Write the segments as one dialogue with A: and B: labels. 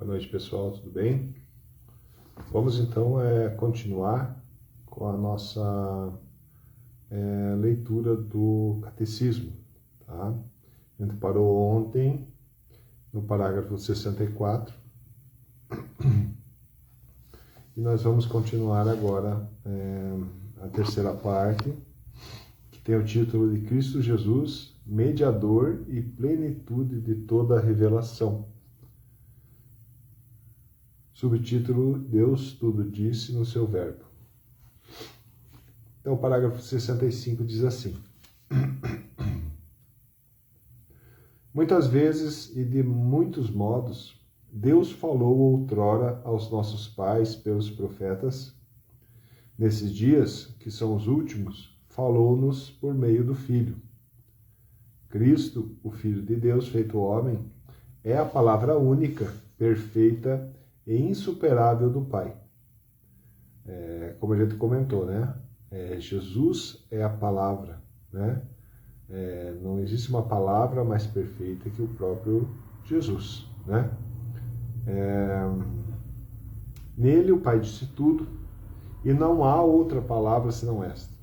A: Boa noite, pessoal, tudo bem? Vamos então continuar com a nossa leitura do Catecismo, tá? A gente parou ontem no parágrafo 64 e nós vamos continuar agora a terceira parte, que tem o título de Cristo Jesus, mediador e plenitude de toda a revelação. Subtítulo: Deus tudo disse no seu verbo. Então, o parágrafo 65 diz assim: Muitas vezes e de muitos modos, Deus falou outrora aos nossos pais pelos profetas. Nesses dias, que são os últimos, falou-nos por meio do Filho. Cristo, o Filho de Deus feito homem, é a palavra única, perfeita e insuperável do Pai. Como a gente comentou, né? Jesus é a palavra, né? Não existe uma palavra mais perfeita que o próprio Jesus, né? Nele o Pai disse tudo e não há outra palavra senão esta.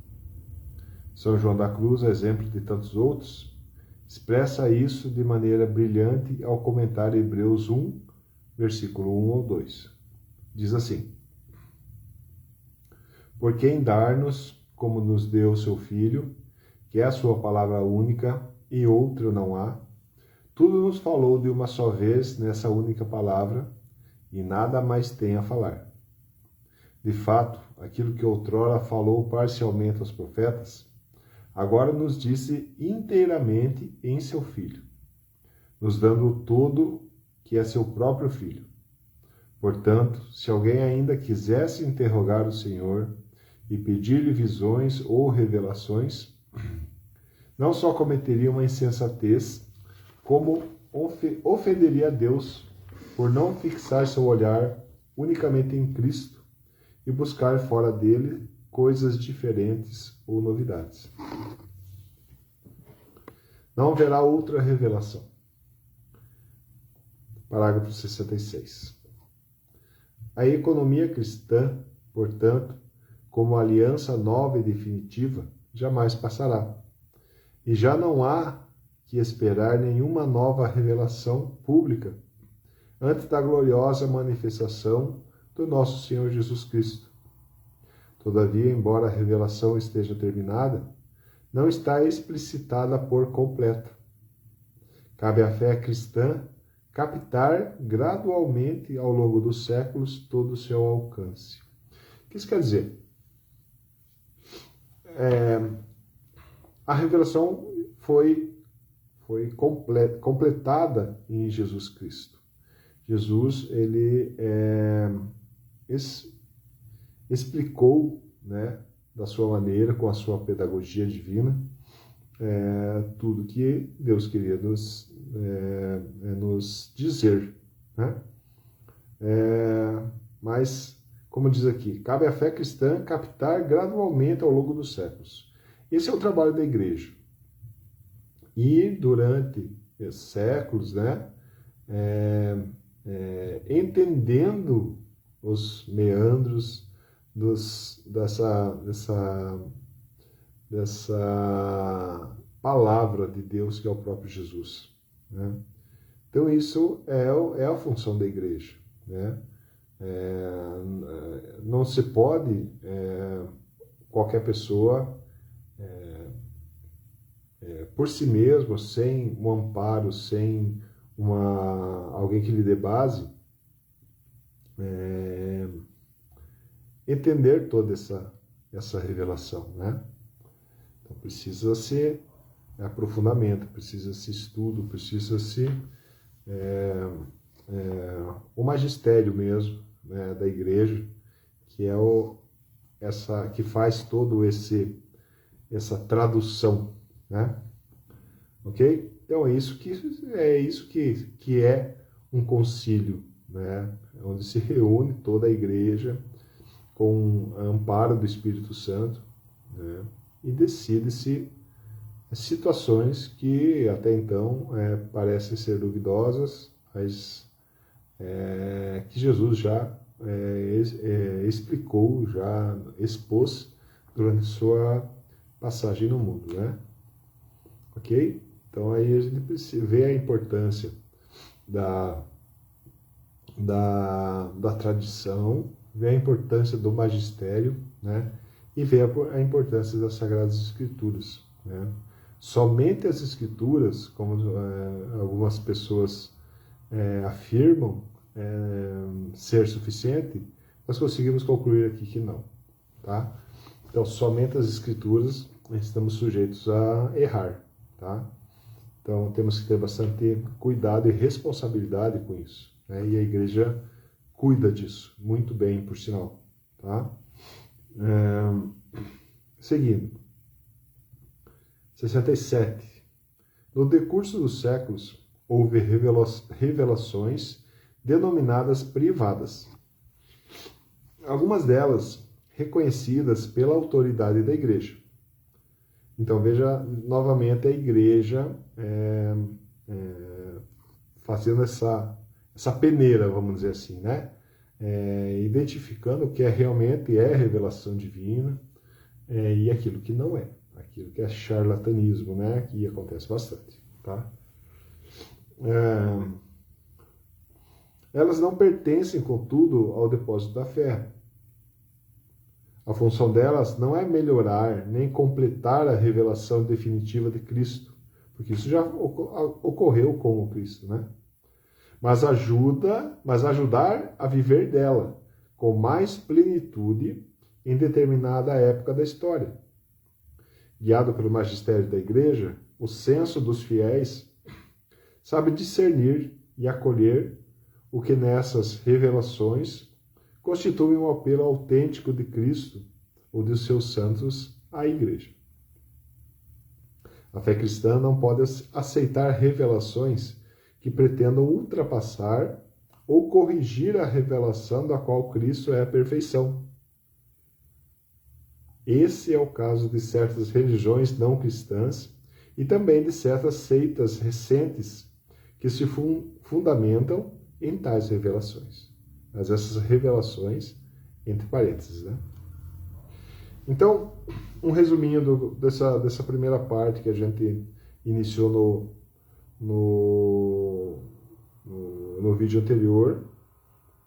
A: São João da Cruz, exemplo de tantos outros, expressa isso de maneira brilhante ao comentar Hebreus 1, versículo 1 ou 2. Diz assim: Por quem dar-nos, como nos deu seu Filho, que é a sua palavra única e outra não há, tudo nos falou de uma só vez nessa única palavra e nada mais tem a falar. De fato, aquilo que outrora falou parcialmente aos profetas, agora nos disse inteiramente em seu Filho, nos dando o todo que é seu próprio Filho. Portanto, se alguém ainda quisesse interrogar o Senhor e pedir-lhe visões ou revelações, não só cometeria uma insensatez, como ofenderia a Deus por não fixar seu olhar unicamente em Cristo e buscar fora dele coisas diferentes ou novidades. Não haverá outra revelação. Parágrafo 66. A economia cristã, portanto, como aliança nova e definitiva, jamais passará. E já não há que esperar nenhuma nova revelação pública antes da gloriosa manifestação do nosso Senhor Jesus Cristo. Todavia, embora a revelação esteja terminada, não está explicitada por completa. Cabe à fé cristã captar gradualmente ao longo dos séculos todo o seu alcance. O que isso quer dizer? A revelação foi completada em Jesus Cristo. Jesus, ele explicou, né, da sua maneira, com a sua pedagogia divina, tudo que Deus queria nos dizer, né? Mas, como diz aqui, cabe à fé cristã captar gradualmente ao longo dos séculos. Esse é o trabalho da igreja. E durante séculos, né, entendendo os meandros dessa palavra de Deus que é o próprio Jesus, né? Então isso é a função da igreja, né? Não se pode qualquer pessoa por si mesmo, sem um amparo, sem alguém que lhe dê base, entender toda essa revelação, né? Então precisa-se aprofundamento, precisa-se estudo, precisa-se o magistério mesmo, né, da igreja, que é que faz todo essa tradução, né? Ok? Então é isso que é um concílio, né? Onde se reúne toda a igreja com amparo do Espírito Santo, né? E decide-se situações que até então parecem ser duvidosas, mas que Jesus já explicou, já expôs durante sua passagem no mundo, né? Ok? Então aí a gente vê a importância da tradição, vê a importância do magistério, né? E vê a importância das Sagradas Escrituras, né? Somente as Escrituras, como algumas pessoas afirmam ser suficiente, nós conseguimos concluir aqui que não, tá? Então, somente as Escrituras estamos sujeitos a errar, tá? Então, temos que ter bastante cuidado e responsabilidade com isso, né? E a igreja cuida disso muito bem, por sinal, tá? Seguindo. 67. No decurso dos séculos, houve revelações denominadas privadas. Algumas delas reconhecidas pela autoridade da igreja. Então, veja novamente a igreja fazendo essa peneira, vamos dizer assim, né? Identificando o que realmente é revelação divina e aquilo que não é, aquilo que é charlatanismo, né? Que acontece bastante, tá? Elas não pertencem, contudo, ao depósito da fé. A função delas não é melhorar nem completar a revelação definitiva de Cristo, porque isso já ocorreu com o Cristo, né? Mas ajudar a viver dela com mais plenitude em determinada época da história. Guiado pelo magistério da igreja, o senso dos fiéis sabe discernir e acolher o que nessas revelações constitui um apelo autêntico de Cristo ou de seus santos à igreja. A fé cristã não pode aceitar revelações que pretendam ultrapassar ou corrigir a revelação da qual Cristo é a perfeição. Esse é o caso de certas religiões não cristãs e também de certas seitas recentes que se fundamentam em tais revelações. Mas essas revelações, entre parênteses, né? Então, um resuminho dessa primeira parte que a gente iniciou no vídeo anterior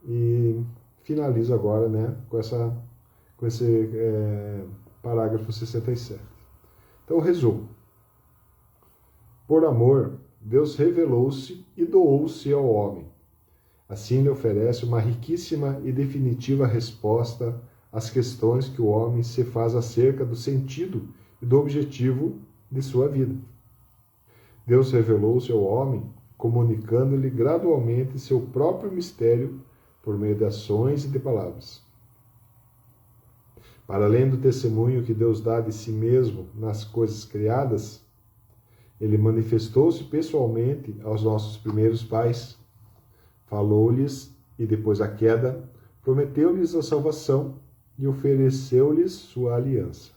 A: e finaliza agora, né, com esse parágrafo 67. Então, resumo. Por amor, Deus revelou-se e doou-se ao homem. Assim, lhe oferece uma riquíssima e definitiva resposta às questões que o homem se faz acerca do sentido e do objetivo de sua vida. Deus revelou-se ao homem, comunicando-lhe gradualmente seu próprio mistério por meio de ações e de palavras. Para além do testemunho que Deus dá de si mesmo nas coisas criadas, ele manifestou-se pessoalmente aos nossos primeiros pais, falou-lhes e depois da queda, prometeu-lhes a salvação e ofereceu-lhes sua aliança.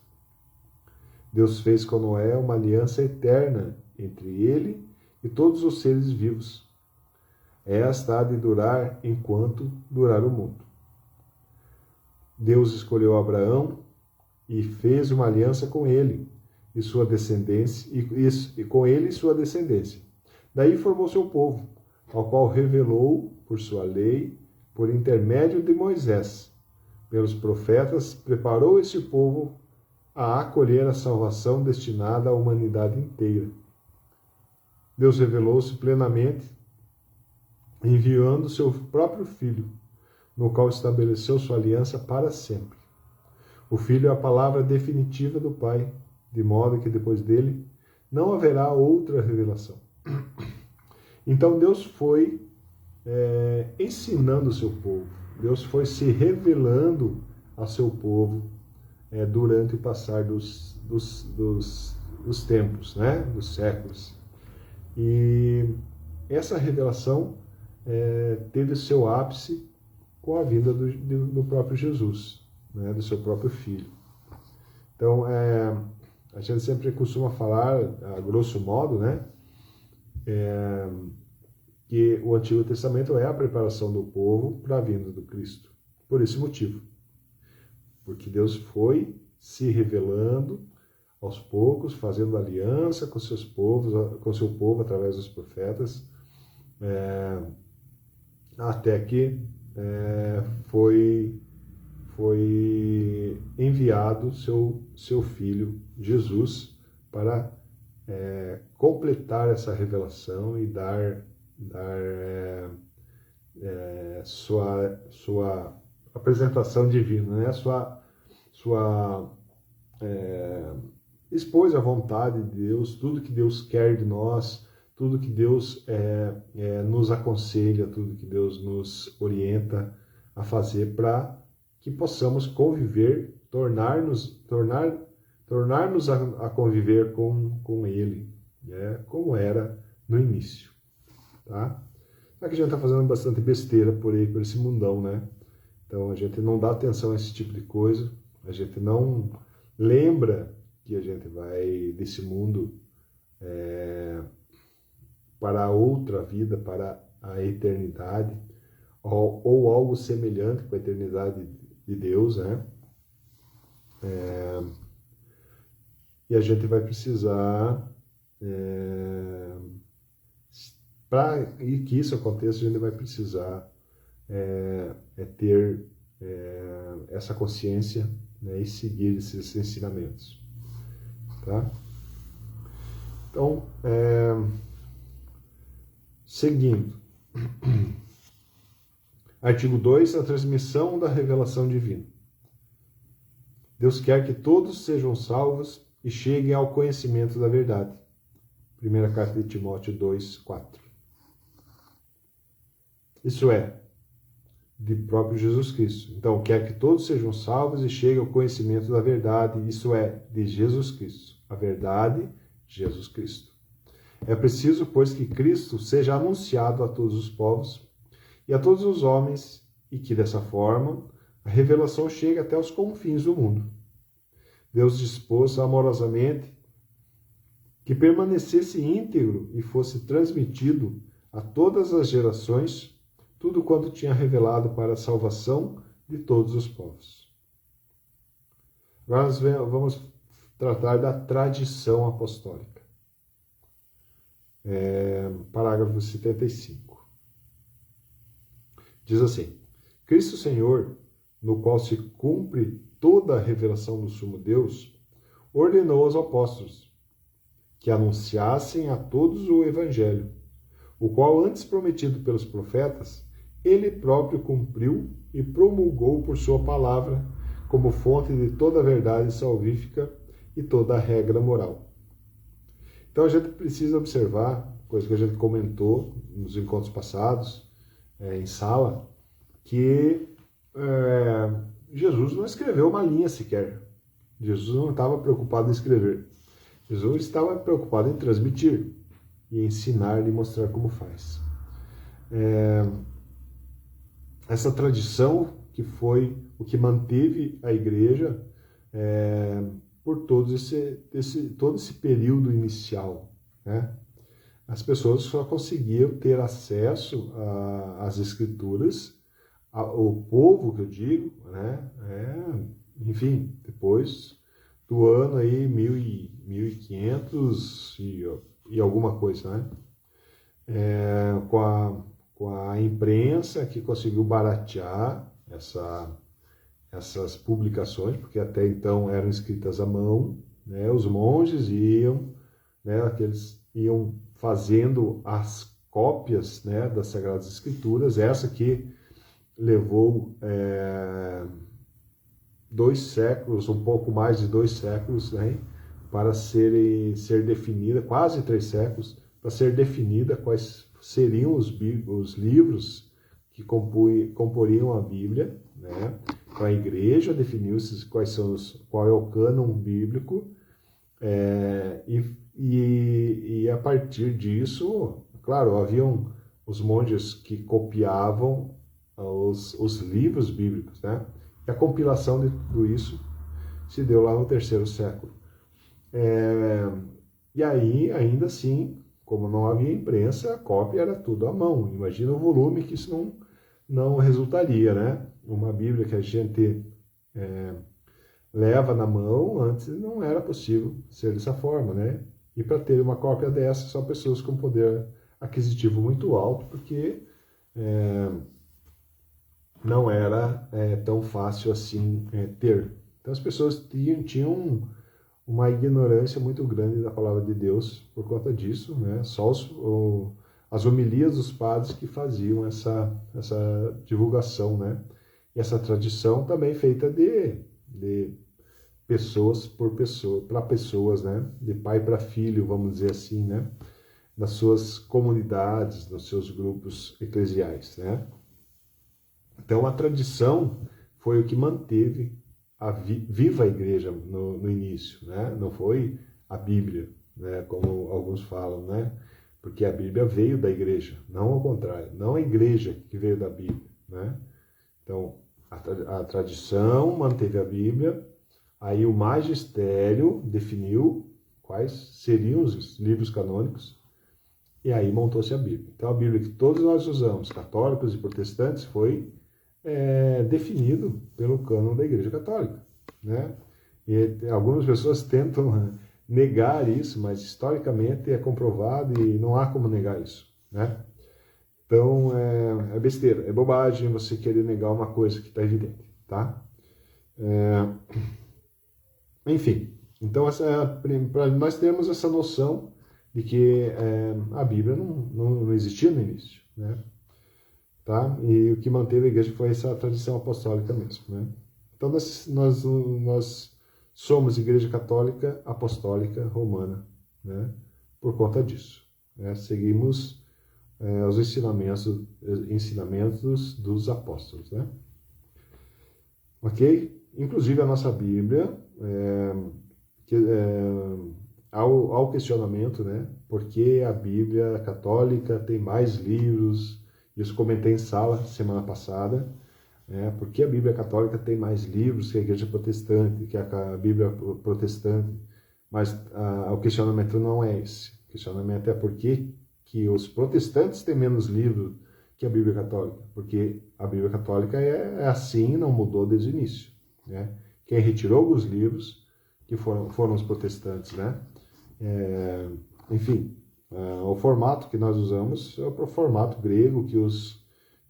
A: Deus fez com Noé uma aliança eterna entre ele e todos os seres vivos. Esta há de durar enquanto durar o mundo. Deus escolheu Abraão e fez uma aliança com ele e sua descendência, e com ele e sua descendência. Daí formou seu povo, ao qual revelou por sua lei, por intermédio de Moisés. Pelos profetas, preparou esse povo a acolher a salvação destinada à humanidade inteira. Deus revelou-se plenamente, enviando seu próprio Filho, no qual estabeleceu sua aliança para sempre. O Filho é a palavra definitiva do Pai, de modo que depois dele não haverá outra revelação. Então Deus foi ensinando o seu povo, Deus foi se revelando a seu povo durante o passar dos tempos, né? Dos séculos. E essa revelação teve seu ápice com a vinda do próprio Jesus, né? Do seu próprio Filho. Então, a gente sempre costuma falar, a grosso modo, né? Que que o Antigo Testamento é a preparação do povo para a vinda do Cristo. Por esse motivo. Porque Deus foi se revelando aos poucos, fazendo aliança com seus povos, com seu povo através dos profetas, até que foi enviado seu filho Jesus para completar essa revelação e dar sua apresentação divina, né? Expôs a vontade de Deus, tudo que Deus quer de nós, tudo que Deus nos aconselha, tudo que Deus nos orienta a fazer para que possamos conviver, tornar-nos a conviver com Ele, né? Como era no início, tá? Só que a gente está fazendo bastante besteira por aí, por esse mundão, né? Então a gente não dá atenção a esse tipo de coisa, a gente não lembra que a gente vai desse mundo para outra vida, para a eternidade, ou algo semelhante com a eternidade de Deus, né? E a gente vai precisar, para que isso aconteça, a gente vai precisar ter essa consciência, né, e seguir esses ensinamentos. Tá? Então, seguindo. Artigo 2, a transmissão da revelação divina. Deus quer que todos sejam salvos e cheguem ao conhecimento da verdade. Primeira carta de Timóteo 2, 4. Isso é, de próprio Jesus Cristo. Então, quer que todos sejam salvos e cheguem ao conhecimento da verdade. Isso é, de Jesus Cristo. A verdade, Jesus Cristo. É preciso, pois, que Cristo seja anunciado a todos os povos e a todos os homens, e que, dessa forma, a revelação chegue até os confins do mundo. Deus dispôs amorosamente que permanecesse íntegro e fosse transmitido a todas as gerações tudo quanto tinha revelado para a salvação de todos os povos. Agora nós vamos tratar da tradição apostólica. Parágrafo 75. Diz assim: Cristo Senhor, no qual se cumpre toda a revelação do sumo Deus, ordenou aos apóstolos que anunciassem a todos o Evangelho, o qual antes prometido pelos profetas, ele próprio cumpriu e promulgou por sua palavra como fonte de toda a verdade salvífica e toda a regra moral. Então a gente precisa observar, coisa que a gente comentou nos encontros passados, em sala, que Jesus não escreveu uma linha sequer. Jesus não estava preocupado em escrever. Jesus estava preocupado em transmitir e ensinar e mostrar como faz. Essa tradição que foi o que manteve a igreja por todo esse período inicial, né? As pessoas só conseguiam ter acesso às escrituras, o povo que eu digo, né? Enfim, depois do ano aí 1500 e alguma coisa, né? Com a imprensa que conseguiu baratear essas publicações, porque até então eram escritas à mão, né? Os monges iam, né? Aqueles iam fazendo as cópias, né, das Sagradas Escrituras, essa que levou 2 séculos, um pouco mais de 2 séculos, né, para ser definida, quase 3 séculos, para ser definida quais seriam os livros que comporiam a Bíblia, né? Para a igreja definiu-se qual é o cânon bíblico, e a partir disso, claro, haviam os monges que copiavam os livros bíblicos, né? E a compilação de tudo isso se deu lá no 3º século. E aí, ainda assim, como não havia imprensa, a cópia era tudo à mão. Imagina o volume que isso não resultaria, né? Uma Bíblia que a gente leva na mão, antes não era possível ser dessa forma, né? E para ter uma cópia dessa, só pessoas com poder aquisitivo muito alto, porque não era tão fácil assim ter. Então as pessoas tinham uma ignorância muito grande da palavra de Deus por conta disso, né? Só as homilias dos padres que faziam essa divulgação, né? E essa tradição também feita de pessoas para pessoas, né? De pai para filho, vamos dizer assim, né? Nas suas comunidades, nos seus grupos eclesiais, né? Então a tradição foi o que manteve viva a igreja no início, né? Não foi a Bíblia, né? Como alguns falam, né? Porque a Bíblia veio da igreja, não ao contrário, não a igreja que veio da Bíblia, né? Então a tradição manteve a Bíblia, aí o magistério definiu quais seriam os livros canônicos e aí montou-se a Bíblia. Então a Bíblia que todos nós usamos, católicos e protestantes, foi definido pelo cânon da Igreja Católica, né? E algumas pessoas tentam negar isso, mas historicamente é comprovado e não há como negar isso, né? Então é besteira, é bobagem você querer negar uma coisa que está evidente, tá? Enfim, então para nós termos essa noção de que a Bíblia não existia no início, né? Tá? E o que manteve a igreja foi essa tradição apostólica mesmo, né? Então nós somos Igreja Católica Apostólica Romana, né? Por conta disso, né? Seguimos os ensinamentos dos apóstolos, né? Ok? Inclusive a nossa Bíblia, ao questionamento, né? Por que a Bíblia católica tem mais livros? Isso comentei em sala semana passada. Por que a Bíblia católica tem mais livros que a Igreja Protestante, que a Bíblia Protestante? Mas o questionamento não é esse. O questionamento é por que os protestantes têm menos livros que a Bíblia católica? Porque a Bíblia católica é assim, não mudou desde o início, né? Quem retirou alguns livros que foram os protestantes, né? Enfim, o formato que nós usamos é o formato grego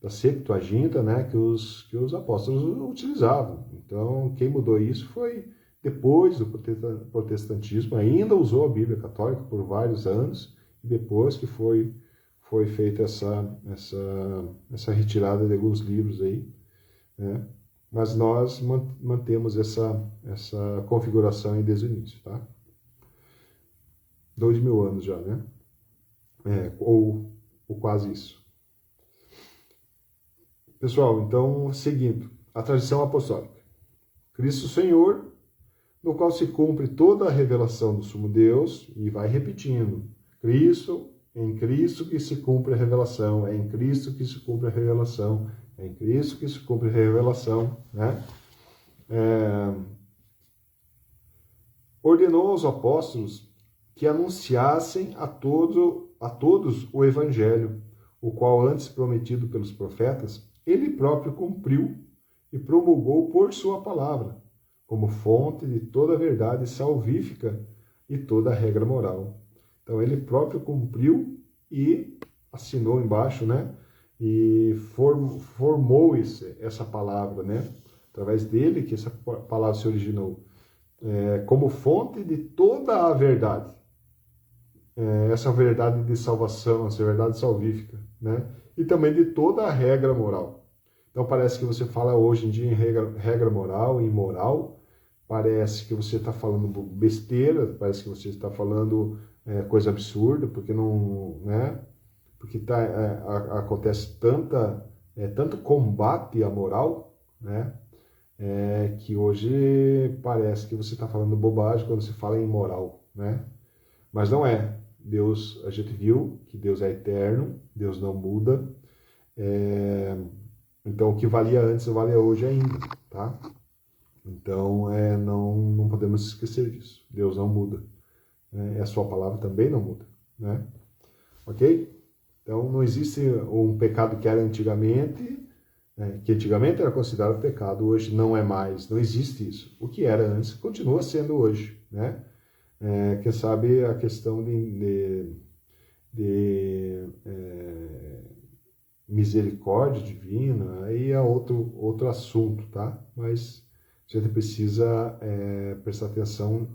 A: da Septuaginta, né? Que os apóstolos utilizavam. Então, quem mudou isso foi depois do protestantismo, ainda usou a Bíblia católica por vários anos, e depois que foi feita essa retirada de alguns livros aí, né? Mas nós mantemos essa configuração aí desde o início, tá? 2000 anos já, né? Ou quase isso. Pessoal, então, seguindo, a tradição apostólica. Cristo Senhor, no qual se cumpre toda a revelação do sumo Deus, e vai repetindo, em Cristo que se cumpre a revelação, é em Cristo que se cumpre a revelação, é em Cristo que se cumpre a revelação, né? Ordenou aos apóstolos que anunciassem a todos o Evangelho, o qual antes prometido pelos profetas, ele próprio cumpriu e promulgou por sua palavra, como fonte de toda a verdade salvífica e toda a regra moral. Então ele próprio cumpriu e assinou embaixo, né? E formou essa palavra, né? Através dele que essa palavra se originou, como fonte de toda a verdade. Essa verdade de salvação, essa verdade salvífica, né? E também de toda a regra moral. Então parece que você fala hoje em dia em regra moral, em moral, parece que você está falando besteira, parece que você está falando coisa absurda, porque não, né? Porque acontece tanto combate à moral, né? Que hoje parece que você está falando bobagem quando se fala em moral, né? Mas não é. Deus, a gente viu que Deus é eterno, Deus não muda. Então, o que valia antes vale hoje ainda, tá? Então, não podemos esquecer disso. Deus não muda. A sua palavra também não muda, né? ok? Então, não existe um pecado que era antigamente, que antigamente era considerado pecado, hoje não é mais, não existe isso. O que era antes continua sendo hoje, né? Quem sabe a questão de misericórdia divina, aí é outro assunto, tá? Mas a gente precisa prestar atenção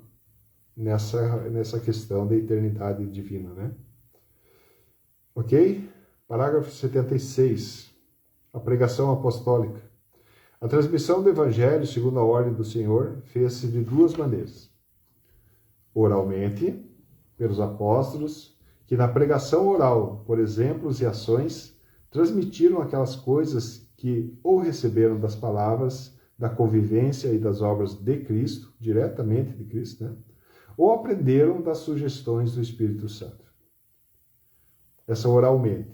A: nessa questão da eternidade divina, né? Ok? Parágrafo 76. A pregação apostólica. A transmissão do Evangelho, segundo a ordem do Senhor, fez-se de duas maneiras. Oralmente, pelos apóstolos, que na pregação oral, por exemplos e ações, transmitiram aquelas coisas que ou receberam das palavras, da convivência e das obras de Cristo, diretamente de Cristo, né? Ou aprenderam das sugestões do Espírito Santo. Essa oralmente.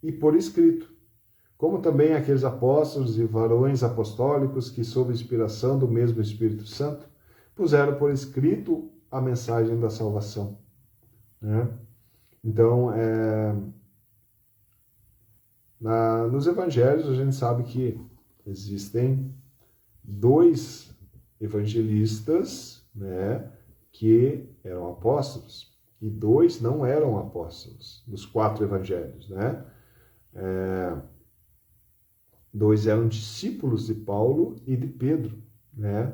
A: E por escrito, como também aqueles apóstolos e varões apostólicos que, sob inspiração do mesmo Espírito Santo, puseram por escrito a mensagem da salvação, né? Então, nos evangelhos a gente sabe que existem dois evangelistas, né, que eram apóstolos, e dois não eram apóstolos, dos 4 evangelhos, né? Dois eram discípulos de Paulo e de Pedro, né?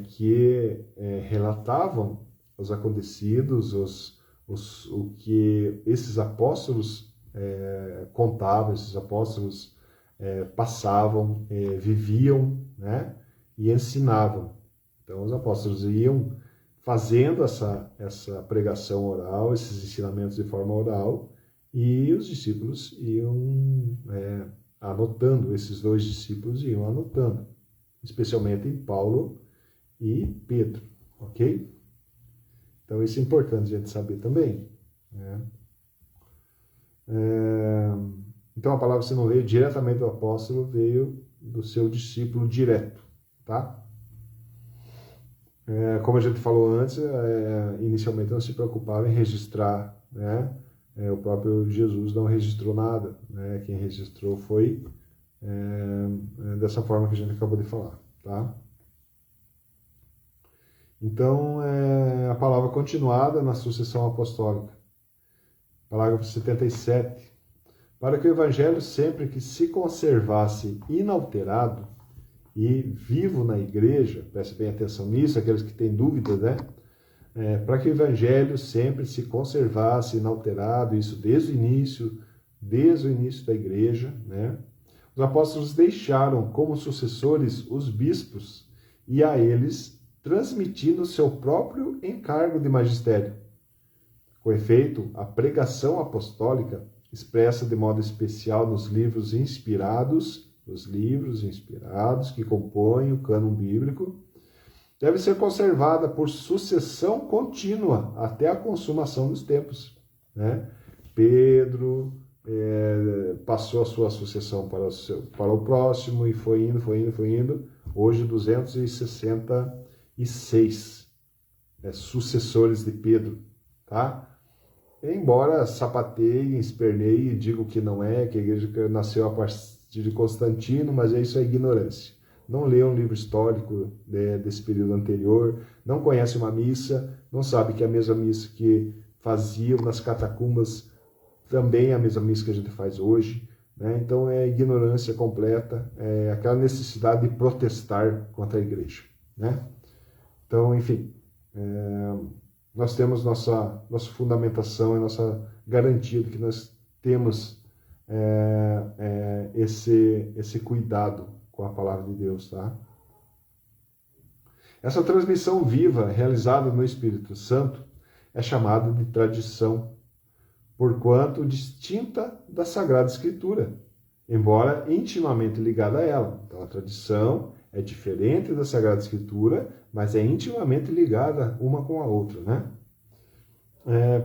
A: Que relatavam os acontecidos, o que esses apóstolos contavam, esses apóstolos passavam, viviam, né? E ensinavam. Então, os apóstolos iam fazendo essa pregação oral, esses ensinamentos de forma oral, e os discípulos iam anotando, esses 2 discípulos iam anotando, especialmente em Paulo e Pedro, ok? Então, isso é importante a gente saber também, né? Então, a palavra, se não veio diretamente do apóstolo, veio do seu discípulo direto, tá? Como a gente falou antes, inicialmente não se preocupava em registrar, né? O próprio Jesus não registrou nada, né? Quem registrou foi dessa forma que a gente acabou de falar, tá? Então, a palavra continuada na sucessão apostólica. Parágrafo 77. Para que o Evangelho sempre que se conservasse inalterado e vivo na igreja, preste bem atenção nisso, aqueles que têm dúvidas, né? Para que o Evangelho sempre se conservasse inalterado, isso desde o início da igreja, né? Os apóstolos deixaram como sucessores os bispos e a eles transmitindo seu próprio encargo de magistério. Com efeito, a pregação apostólica, expressa de modo especial nos livros inspirados que compõem o cânon bíblico, deve ser conservada por sucessão contínua até a consumação dos tempos, né? Pedro passou a sua sucessão para o próximo e foi indo. Hoje, 266 sucessores de Pedro, tá? Embora sapateie, esperneie e digo que não é, que a igreja nasceu a partir de Constantino, mas isso é ignorância. Não lê um livro histórico desse período anterior, não conhece uma missa, não sabe que a mesma missa que faziam nas catacumbas também é a mesma missa que a gente faz hoje, né? Então é ignorância completa, é aquela necessidade de protestar contra a igreja, né? Então, enfim, nós temos nossa fundamentação e nossa garantia de que nós temos esse cuidado com a palavra de Deus, tá? Essa transmissão viva, realizada no Espírito Santo, é chamada de tradição, porquanto distinta da Sagrada Escritura, embora intimamente ligada a ela. Então, a tradição é diferente da Sagrada Escritura, mas é intimamente ligada uma com a outra, né?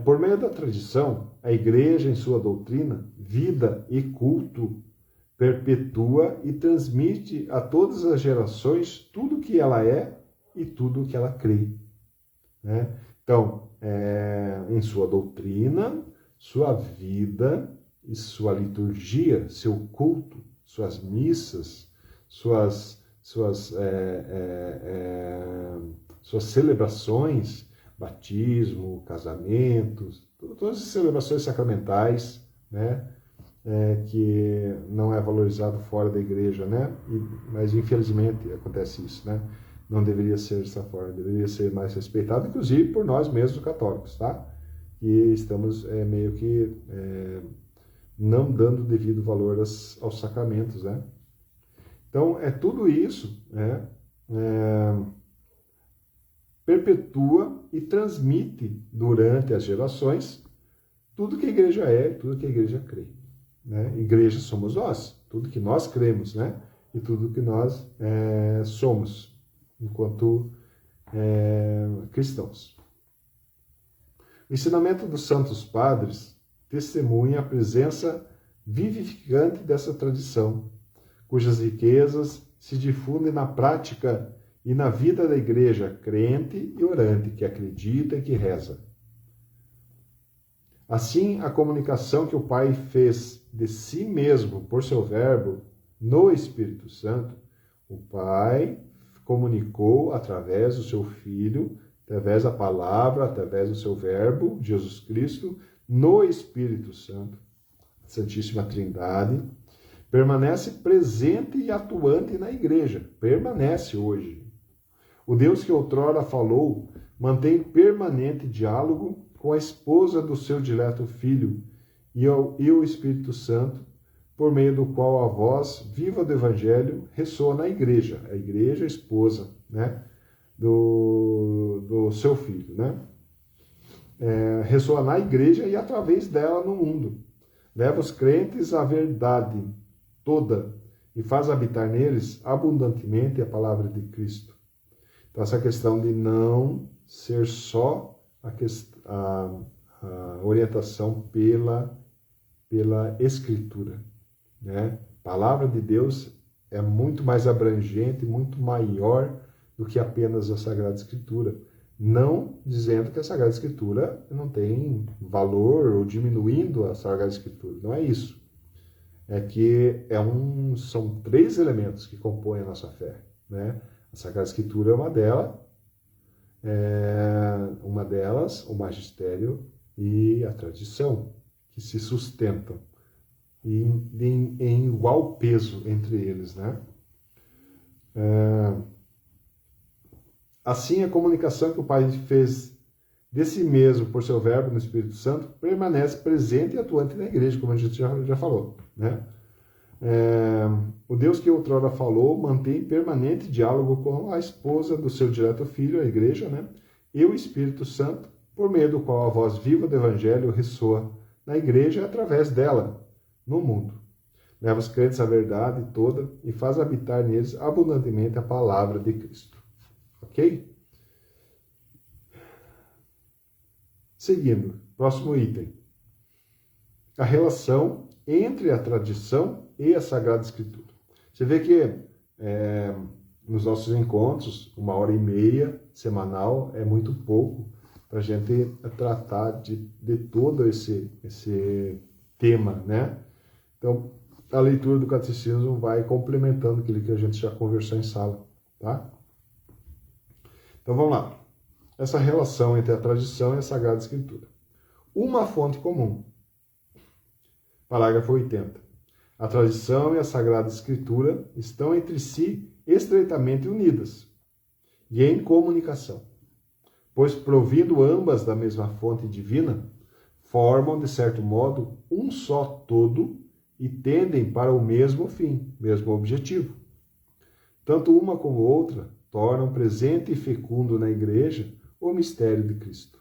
A: Por meio da tradição, a Igreja, em sua doutrina, vida e culto, perpetua e transmite a todas as gerações tudo o que ela é e tudo o que ela crê, né? Então, em sua doutrina, sua vida e sua liturgia, seu culto, suas missas, suas celebrações, batismo, casamentos, todas as celebrações sacramentais, né? Que não é valorizado fora da igreja, né? Mas infelizmente acontece isso, né? Não deveria ser dessa forma, deveria ser mais respeitado, inclusive por nós mesmos católicos, tá? E estamos meio que não dando devido valor aos sacramentos, né? Então, tudo isso, né? Perpetua e transmite durante as gerações tudo que a igreja é, tudo que a igreja crê. Né? Igreja somos nós, tudo que nós cremos, né? E tudo que nós somos, enquanto cristãos. O ensinamento dos Santos Padres testemunha a presença vivificante dessa tradição, cujas riquezas se difundem na prática e na vida da igreja crente e orante, que acredita e que reza. Assim, a comunicação que o Pai fez de si mesmo por seu Verbo no Espírito Santo, o Pai comunicou através do seu Filho, através da palavra, através do seu Verbo, Jesus Cristo, no Espírito Santo, a Santíssima Trindade, permanece presente e atuante na igreja, permanece hoje. O Deus que outrora falou mantém permanente diálogo com a esposa do seu dileto Filho e o Espírito Santo, por meio do qual a voz viva do Evangelho ressoa na igreja, a igreja, a esposa, né, do seu Filho, né? Ressoa na igreja e através dela no mundo. Leva os crentes à verdade toda e faz habitar neles abundantemente a palavra de Cristo. Então, essa questão de não ser só a orientação pela Escritura, né? A palavra de Deus é muito mais abrangente, muito maior do que apenas a Sagrada Escritura. Não dizendo que a Sagrada Escritura não tem valor ou diminuindo a Sagrada Escritura. Não é isso. É que são 3 elementos que compõem a nossa fé, né? A Sagrada Escritura é uma delas, o magistério e a tradição, que se sustentam em igual peso entre eles, né? Assim, a comunicação que o Pai fez de si mesmo por seu Verbo no Espírito Santo permanece presente e atuante na igreja, como a gente já falou, né? O Deus que outrora falou mantém permanente diálogo com a esposa do seu dileto Filho, a igreja, né? E o Espírito Santo, por meio do qual a voz viva do Evangelho ressoa na igreja e através dela, no mundo. Leva os crentes à verdade toda e faz habitar neles abundantemente a palavra de Cristo. Ok? Seguindo, próximo item. A relação entre a tradição e a Sagrada Escritura. Você vê que nos nossos encontros, 1h30 semanal é muito pouco para a gente tratar de todo esse tema, né? Então, a leitura do catecismo vai complementando aquilo que a gente já conversou em sala, tá? Então, vamos lá. Essa relação entre a tradição e a Sagrada Escritura. Uma fonte comum. Parágrafo 80. A tradição e a Sagrada Escritura estão entre si estreitamente unidas e em comunicação, pois, provindo ambas da mesma fonte divina, formam, de certo modo, um só todo e tendem para o mesmo fim, mesmo objetivo. Tanto uma como outra tornam presente e fecundo na Igreja o mistério de Cristo,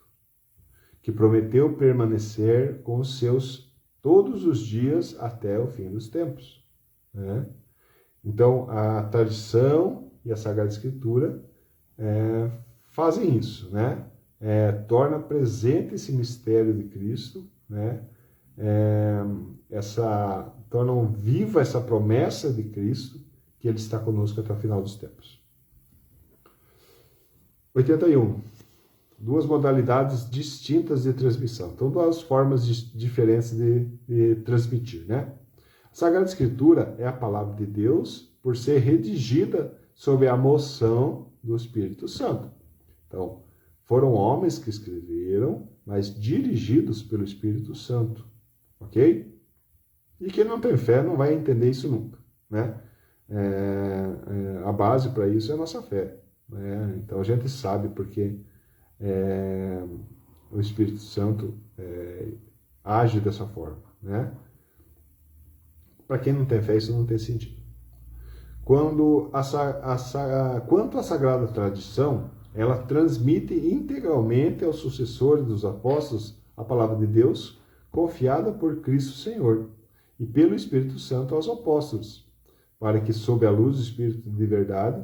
A: que prometeu permanecer com os seus todos os dias até o fim dos tempos, né? Então, a tradição e a Sagrada Escritura fazem isso, né? Torna presente esse mistério de Cristo, né? Tornam viva essa promessa de Cristo, que Ele está conosco até o final dos tempos. 81. duas modalidades distintas de transmissão. Então, duas formas diferentes de transmitir, né? A Sagrada Escritura é a palavra de Deus por ser redigida sob a moção do Espírito Santo. Então, foram homens que escreveram, mas dirigidos pelo Espírito Santo, ok? E quem não tem fé não vai entender isso nunca, né? A base para isso é a nossa fé, né? Então a gente sabe porque o Espírito Santo age dessa forma, né? Para quem não tem fé, isso não tem sentido. Quanto à Sagrada Tradição, ela transmite integralmente aos sucessores dos apóstolos a palavra de Deus, confiada por Cristo Senhor, e pelo Espírito Santo aos apóstolos, para que, sob a luz do Espírito de verdade,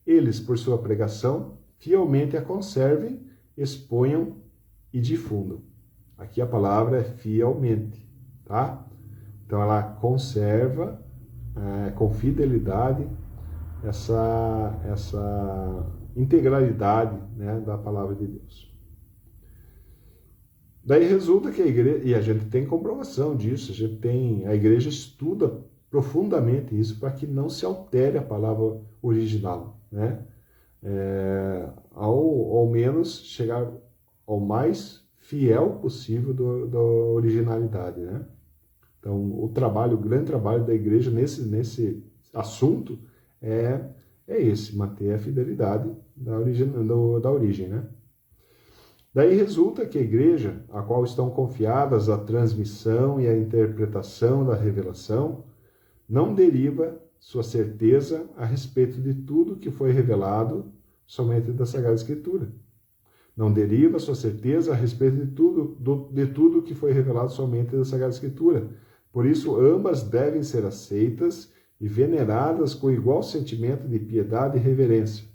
A: eles, por sua pregação, fielmente a conservem, exponham e difundam. Aqui a palavra é fielmente, tá? Então ela conserva com fidelidade essa integralidade, né, da palavra de Deus. Daí resulta que a igreja, e a gente tem comprovação disso, a igreja estuda profundamente isso para que não se altere a palavra original, né? Ao menos chegar ao mais fiel possível da originalidade, né? Então, o grande trabalho da igreja nesse assunto é esse, manter a fidelidade da origem, né? Daí resulta que a igreja, a qual estão confiadas a transmissão e a interpretação da revelação, não deriva sua certeza a respeito de tudo que foi revelado somente da Sagrada Escritura. Não deriva sua certeza a respeito de tudo que foi revelado somente da Sagrada Escritura. Por isso, ambas devem ser aceitas e veneradas com igual sentimento de piedade e reverência.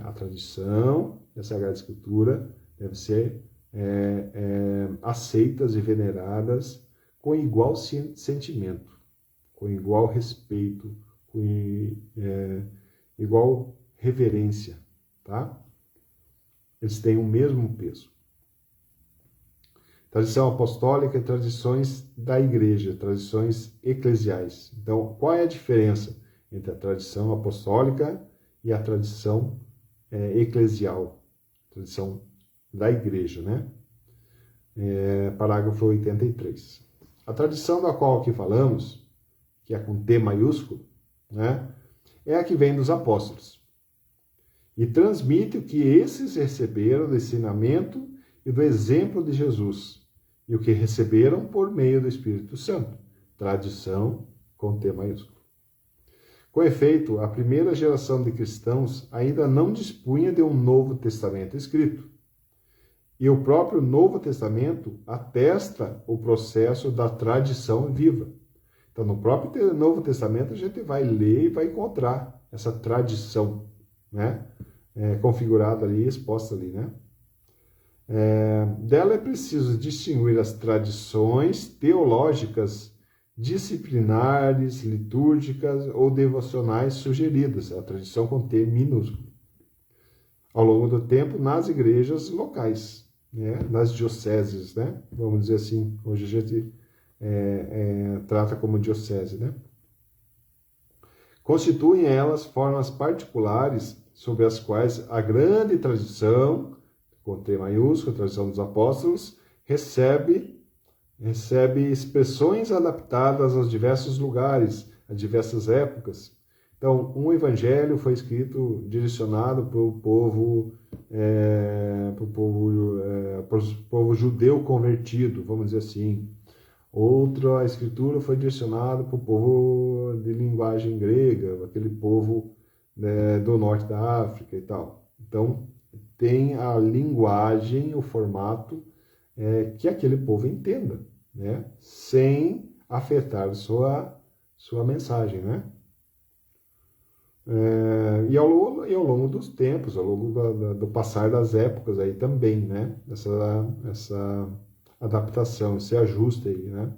A: A tradição e a Sagrada Escritura devem ser aceitas e veneradas com igual sentimento, com igual respeito, com igual reverência, tá? Eles têm o mesmo peso. Tradição apostólica e tradições da igreja, tradições eclesiais. Então, qual é a diferença entre a tradição apostólica e a tradição eclesial? Tradição da igreja, né? Parágrafo 83. A tradição da qual aqui falamos, que é com T maiúsculo, né, é a que vem dos apóstolos e transmite o que esses receberam do ensinamento e do exemplo de Jesus, e o que receberam por meio do Espírito Santo. Tradição com T maiúsculo. Com efeito, a primeira geração de cristãos ainda não dispunha de um Novo Testamento escrito. E o próprio Novo Testamento atesta o processo da tradição viva. Então, no próprio Novo Testamento, a gente vai ler e vai encontrar essa tradição, né? Configurada ali, exposta ali, né? Dela é preciso distinguir as tradições teológicas, disciplinares, litúrgicas ou devocionais sugeridas, a tradição com T minúsculo, ao longo do tempo nas igrejas locais, né? Nas dioceses, né? Vamos dizer assim, hoje a gente trata como diocese, né? Constituem elas formas particulares sobre as quais a grande tradição, com T maiúsculo, a tradição dos apóstolos, recebe expressões adaptadas aos diversos lugares, a diversas épocas. Então, um evangelho foi escrito, direcionado para o povo judeu convertido, vamos dizer assim. Outra escritura foi direcionada para o povo de linguagem grega, aquele povo do norte da África e tal. Então, tem a linguagem, o formato que aquele povo entenda, né? Sem afetar sua mensagem, né? E ao longo dos tempos, ao longo do passar das épocas aí também, né? Essa adaptação, esse ajuste aí, né?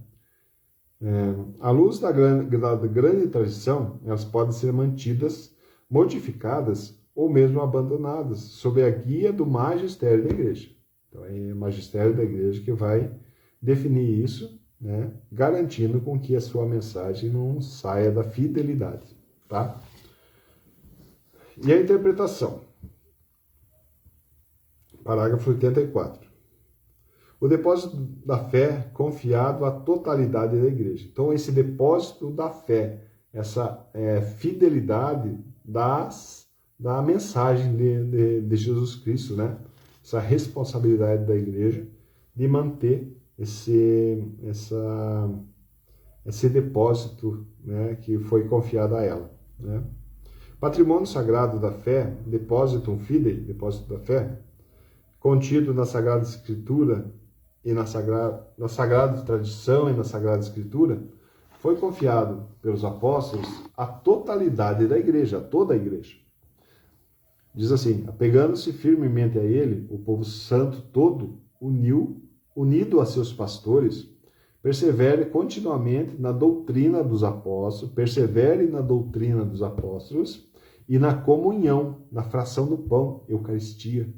A: À luz da grande tradição, elas podem ser mantidas, modificadas ou mesmo abandonadas, sob a guia do magistério da igreja. Então, é o magistério da igreja que vai definir isso, né, garantindo com que a sua mensagem não saia da fidelidade, tá? E a interpretação. Parágrafo 84. O depósito da fé confiado à totalidade da igreja. Então, esse depósito da fé, essa fidelidade da mensagem de Jesus Cristo, né? Essa responsabilidade da igreja de manter esse depósito, né, que foi confiado a ela, né? Patrimônio sagrado da fé, depositum fidei, depósito da fé, contido na Sagrada Escritura e na Sagrada Tradição e na Sagrada Escritura, foi confiado pelos apóstolos à totalidade da igreja, a toda a igreja. Diz assim: apegando-se firmemente a ele, o povo santo todo, unido a seus pastores, persevere continuamente na doutrina dos apóstolos, e na comunhão, na fração do pão, Eucaristia,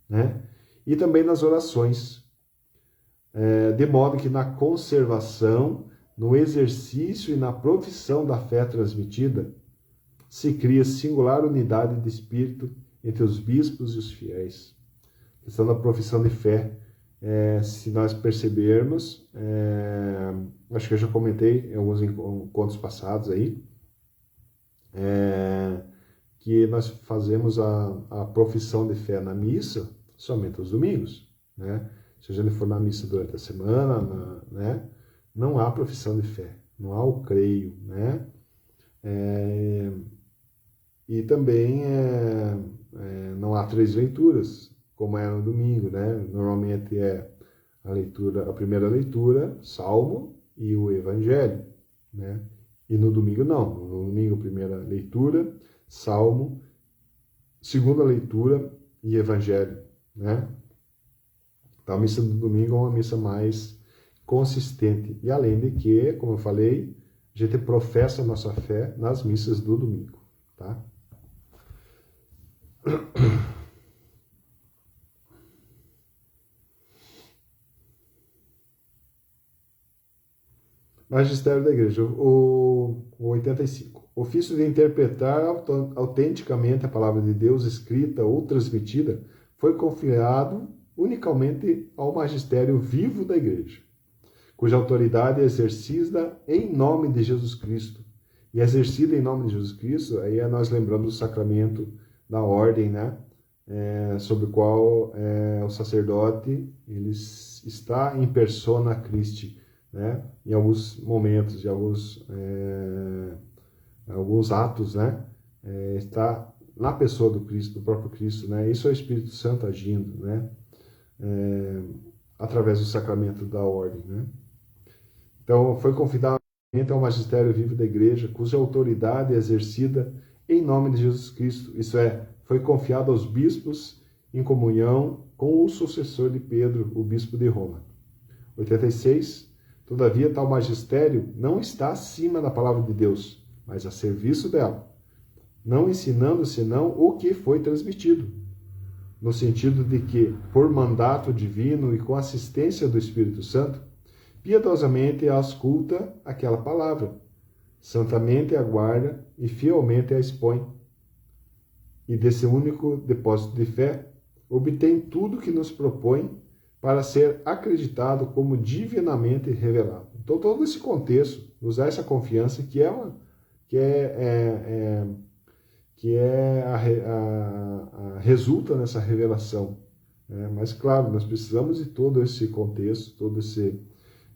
A: né? E também nas orações, de modo que na conservação, no exercício e na profissão da fé transmitida, se cria singular unidade de espírito entre os bispos e os fiéis. A questão da profissão de fé, se nós percebermos, acho que eu já comentei em alguns encontros passados aí, que nós fazemos a profissão de fé na missa somente aos domingos, né? Se a gente for na missa durante a semana, né, não há profissão de fé, não há o creio, né? E também não há 3 leituras, como é no domingo, né? Normalmente é a primeira leitura, Salmo e o Evangelho, né? E no domingo não, no domingo primeira leitura, Salmo, segunda leitura e Evangelho, né? Então a missa do domingo é uma missa mais consistente. E além de que, como eu falei, a gente professa a nossa fé nas missas do domingo, tá? Magistério da Igreja, o 85. Ofício de interpretar autenticamente a palavra de Deus escrita ou transmitida foi confiado unicamente ao magistério vivo da Igreja, cuja autoridade é exercida em nome de Jesus Cristo. E exercida em nome de Jesus Cristo, aí nós lembramos do sacramento da ordem, né? Sobre o qual o sacerdote ele está em persona Christi, né? Em alguns momentos, em alguns atos, né? Está na pessoa do Cristo, do próprio Cristo, né? Isso é o Espírito Santo agindo, né? Através do sacramento da ordem, né? Então, foi confiado ao magistério vivo da Igreja, cuja autoridade é exercida em nome de Jesus Cristo, isso é, foi confiado aos bispos em comunhão com o sucessor de Pedro, o bispo de Roma. 86. Todavia, tal magistério não está acima da palavra de Deus, mas a serviço dela, não ensinando senão o que foi transmitido, no sentido de que, por mandato divino e com assistência do Espírito Santo, piedosamente ausculta aquela palavra, santamente a guarda e fielmente a expõe. E desse único depósito de fé, obtém tudo que nos propõe para ser acreditado como divinamente revelado. Então, todo esse contexto nos dá essa confiança resulta nessa revelação. Mas, claro, nós precisamos de todo esse contexto, toda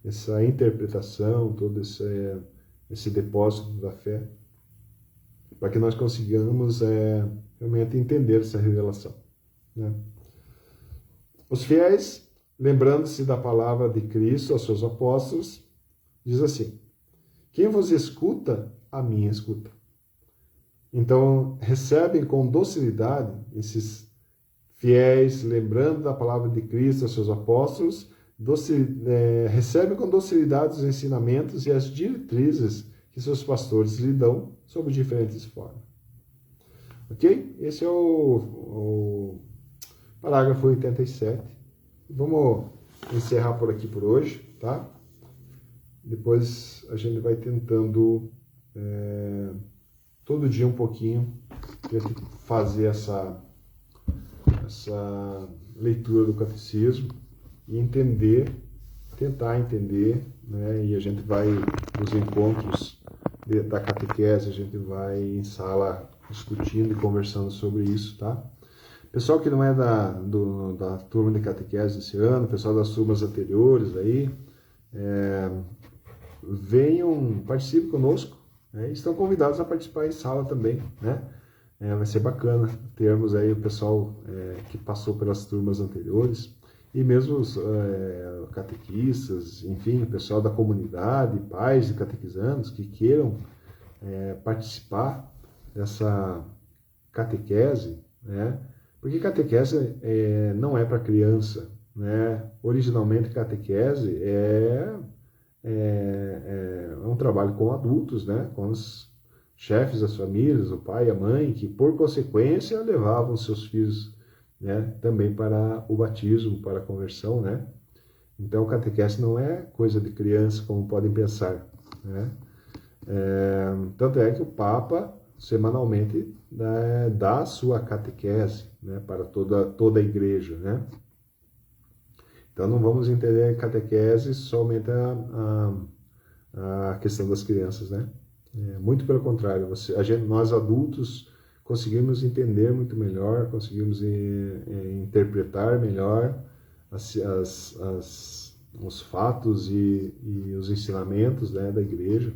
A: essa interpretação, todo esse depósito da fé, para que nós consigamos realmente entender essa revelação, né? Os fiéis, lembrando-se da palavra de Cristo aos seus apóstolos, diz assim: quem vos escuta, a mim escuta. Então, recebem com docilidade esses fiéis, lembrando da palavra de Cristo aos seus apóstolos, recebem com docilidade os ensinamentos e as diretrizes que seus pastores lhe dão sob diferentes formas. Ok? Esse é o parágrafo 87. Vamos encerrar por aqui por hoje, tá? Depois a gente vai tentando todo dia um pouquinho fazer essa leitura do catecismo e tentar entender, né? E a gente vai nos encontros da catequese, a gente vai em sala discutindo e conversando sobre isso, tá? Pessoal que não é da turma de catequese esse ano, pessoal das turmas anteriores aí, venham, participem conosco, né? Estão convidados a participar em sala também, né? Vai ser bacana termos aí o pessoal que passou pelas turmas anteriores e mesmo os catequistas, enfim, o pessoal da comunidade, pais de catequizandos que queiram participar dessa catequese, né? Porque catequese não é para criança, né? Originalmente catequese é um trabalho com adultos, né? Com os chefes das famílias, o pai e a mãe, que por consequência levavam seus filhos, né, também para o batismo, para a conversão, né? Então catequese não é coisa de criança, como podem pensar, né? Tanto é que o Papa semanalmente, né, dá a sua catequese, né, para toda a igreja, né? Então não vamos entender catequese somente a questão das crianças, né? Muito pelo contrário, nós adultos conseguimos entender muito melhor, conseguimos interpretar melhor os fatos e os ensinamentos, né, da igreja.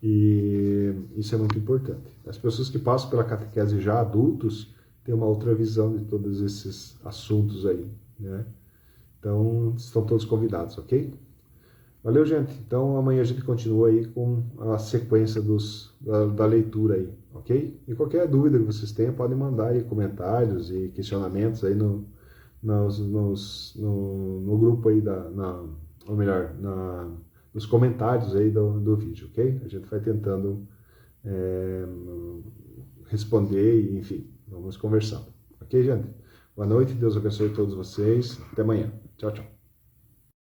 A: E isso é muito importante. As pessoas que passam pela catequese já adultos têm uma outra visão de todos esses assuntos aí, né? Então, estão todos convidados, ok? Valeu, gente. Então, amanhã a gente continua aí com a sequência da leitura aí, ok? E qualquer dúvida que vocês tenham, podem mandar aí comentários e questionamentos aí no grupo aí, ou melhor, nos comentários aí do vídeo, ok? A gente vai tentando responder e, enfim, vamos conversando. Ok, gente? Boa noite, Deus abençoe todos vocês. Até amanhã. Tchau, tchau.